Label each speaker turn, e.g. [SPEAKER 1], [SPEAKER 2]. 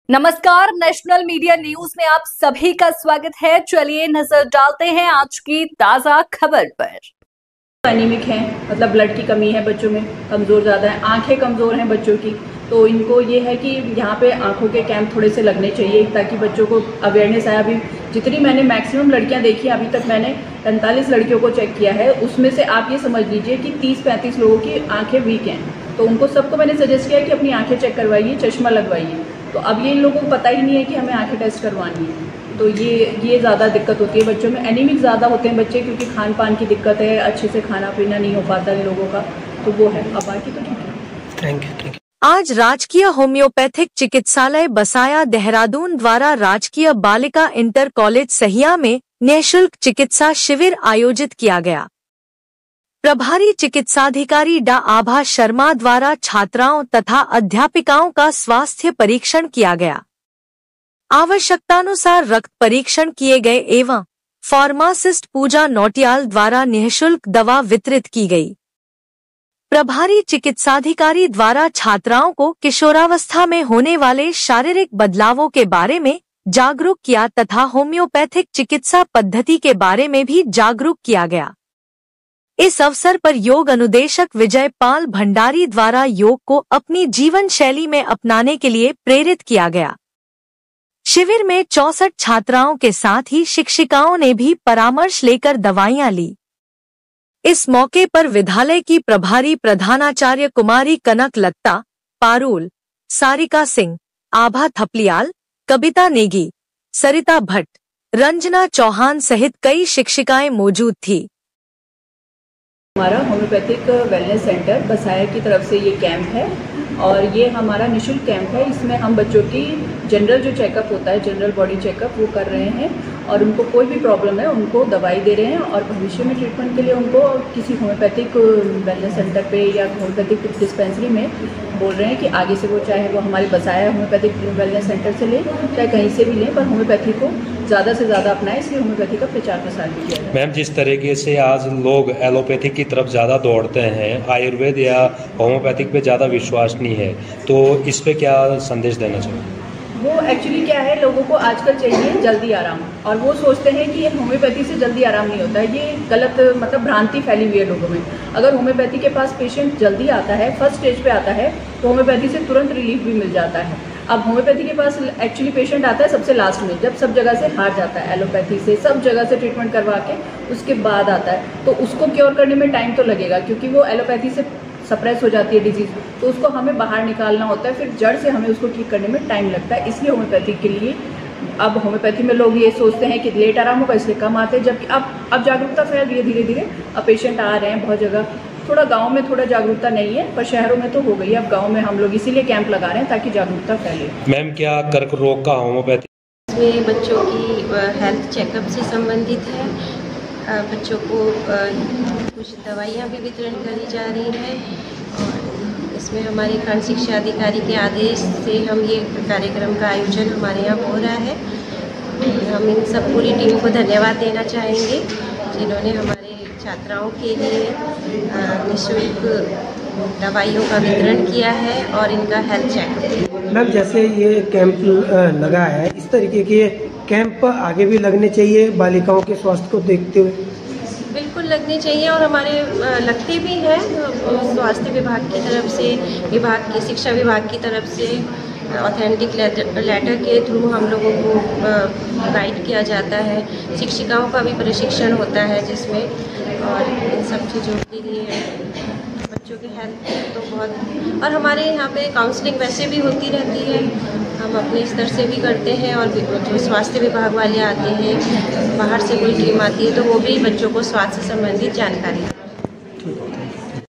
[SPEAKER 1] नमस्कार, national media news में आप सभी का स्वागत है। चलिए नजर डालते हैं आज की ताजा खबर पर।
[SPEAKER 2] एनीमिक है, मतलब ब्लड की कमी है, बच्चों में कमज़ोर ज़्यादा है, आंखें कमज़ोर हैं बच्चों की। तो इनको ये है कि यहाँ पे आंखों के कैंप थोड़े से लगने चाहिए ताकि बच्चों को अवेयरनेस आए। अभी जितनी मैंने मैक्सिमम लड़कियाँ देखी, अभी तक मैंने 45 लड़कियों को चेक किया है, उसमें से आप ये समझ लीजिए कि 30-35 लोगों की आंखें वीक हैं। तो उनको सबको मैंने सजेस्ट किया कि अपनी आंखें चेक करवाइए, चश्मा लगवाइए। तो अब ये इन लोगों को पता ही नहीं है कि हमें आंखें टेस्ट करवानी है। तो ये ज़्यादा दिक्कत होती है बच्चों में। एनीमिक ज़्यादा होते हैं बच्चे क्योंकि खान पान की दिक्कत है, अच्छे से खाना पीना नहीं हो पाता इन लोगों का, तो वो है। अब बाकी तो ठीक है।
[SPEAKER 3] Thank you.
[SPEAKER 4] आज राजकीय होम्योपैथिक चिकित्सालय बसाया देहरादून द्वारा राजकीय बालिका इंटर कॉलेज सहिया में निःशुल्क चिकित्सा शिविर आयोजित किया गया। प्रभारी चिकित्साधिकारी डा आभा शर्मा द्वारा छात्राओं तथा अध्यापिकाओं का स्वास्थ्य परीक्षण किया गया। आवश्यकतानुसार रक्त परीक्षण किए गए एवं फार्मासिस्ट पूजा नौटियाल द्वारा निःशुल्क दवा वितरित की गई। प्रभारी चिकित्साधिकारी द्वारा छात्राओं को किशोरावस्था में होने वाले शारीरिक बदलावों के बारे में जागरूक किया तथा होम्योपैथिक चिकित्सा पद्धति के बारे में भी जागरूक किया गया। इस अवसर पर योग अनुदेशक विजय पाल भंडारी द्वारा योग को अपनी जीवन शैली में अपनाने के लिए प्रेरित किया गया। शिविर में 64 छात्राओं के साथ ही शिक्षिकाओं ने भी परामर्श लेकर दवाइयां ली। इस मौके पर विद्यालय की प्रभारी प्रधानाचार्य कुमारी कनक लत्ता, पारुल, सारिका सिंह, आभा थपलियाल, कविता नेगी, सरिता भट्ट, रंजना चौहान सहित कई शिक्षिकाएं मौजूद थी।
[SPEAKER 2] हमारा होम्योपैथिक वेलनेस सेंटर बसाया की तरफ से ये कैंप है और ये हमारा निःशुल्क कैंप है। इसमें हम बच्चों की जनरल जो चेकअप होता है, जनरल बॉडी चेकअप, वो कर रहे हैं और उनको कोई भी प्रॉब्लम है उनको दवाई दे रहे हैं और भविष्य में ट्रीटमेंट के लिए उनको किसी होम्योपैथिक वेलनेस सेंटर पे या होम्योपैथिक डिस्पेंसरी में बोल रहे हैं कि आगे से वो चाहे वो हमारे बसाया होम्योपैथिक वेलनेस सेंटर से लें, चाहे कहीं से भी लें, पर होम्योपैथी को ज़्यादा से ज़्यादा अपनाएं। इसलिए होम्योपैथी का प्रचार प्रसार भी किया है।
[SPEAKER 3] मैम, जिस तरीके से आज लोग एलोपैथिक की तरफ ज़्यादा दौड़ते हैं, आयुर्वेद या होम्योपैथिक पे ज़्यादा विश्वास नहीं है, तो इस पे क्या संदेश देना चाहिए?
[SPEAKER 2] वो एक्चुअली क्या है, लोगों को आजकल चाहिए जल्दी आराम और वो सोचते हैं कि ये होम्योपैथी से जल्दी आराम नहीं होता है। ये गलत मतलब भ्रांति फैली हुई है लोगों में। अगर होम्योपैथी के पास पेशेंट जल्दी आता है, फर्स्ट स्टेज पे आता है, तो होम्योपैथी से तुरंत रिलीफ भी मिल जाता है। अब होम्योपैथी के पास एक्चुअली पेशेंट आता है सबसे लास्ट में, जब सब जगह से हार जाता है, एलोपैथी से सब जगह से ट्रीटमेंट करवा के उसके बाद आता है, तो उसको क्योर करने में टाइम तो लगेगा क्योंकि वो एलोपैथी से सप्रेस हो जाती है डिजीज़, तो उसको हमें बाहर निकालना होता है, फिर जड़ से हमें उसको ठीक करने में टाइम लगता है। इसलिए होम्योपैथी के लिए अब होम्योपैथी में लोग ये सोचते हैं कि लेट आराम होगा इसलिए कम आते हैं, जबकि अब जागरूकता फैल रही है धीरे धीरे। अब पेशेंट आ रहे हैं बहुत जगह। थोड़ा गांव में थोड़ा जागरूकता नहीं है, पर शहरों में तो हो गई है। अब गांव में हम लोग इसीलिए कैंप लगा रहे हैं ताकि जागरूकता फैले।
[SPEAKER 3] मैम, क्या कर्क रोग का होम्योपैथी
[SPEAKER 5] इसमें बच्चों की हेल्थ चेकअप से संबंधित है। बच्चों को कुछ दवाइयाँ भी वितरण करी जा रही हैं और इसमें हमारे खंड शिक्षा अधिकारी के आदेश से हम ये कार्यक्रम का आयोजन हमारे यहाँ हो रहा है। हम इन सब पूरी टीम को धन्यवाद देना चाहेंगे जिन्होंने हमारे छात्राओं के लिए निःशुल्क दवाइयों का वितरण किया है और इनका हेल्थ चेकअप।
[SPEAKER 6] मैम, जैसे ये कैंप लगा है, इस तरीके के कैंप आगे भी लगने चाहिए बालिकाओं के स्वास्थ्य को देखते हुए?
[SPEAKER 5] बिल्कुल लगने चाहिए और हमारे लगते भी हैं। स्वास्थ्य विभाग की तरफ से, विभाग की शिक्षा विभाग की तरफ से ऑथेंटिक लेटर के थ्रू हम लोगों को गाइड किया जाता है। शिक्षिकाओं का भी प्रशिक्षण होता है जिसमें, और इन सब चीज़ों के लिए बच्चों के हेल्थ तो बहुत, और हमारे यहाँ पे काउंसलिंग वैसे भी होती रहती है, हम अपने स्तर से भी करते हैं और जो स्वास्थ्य विभाग वाले आते हैं, बाहर से कोई टीम आती है तो वो भी बच्चों को स्वास्थ्य से संबंधित जानकारी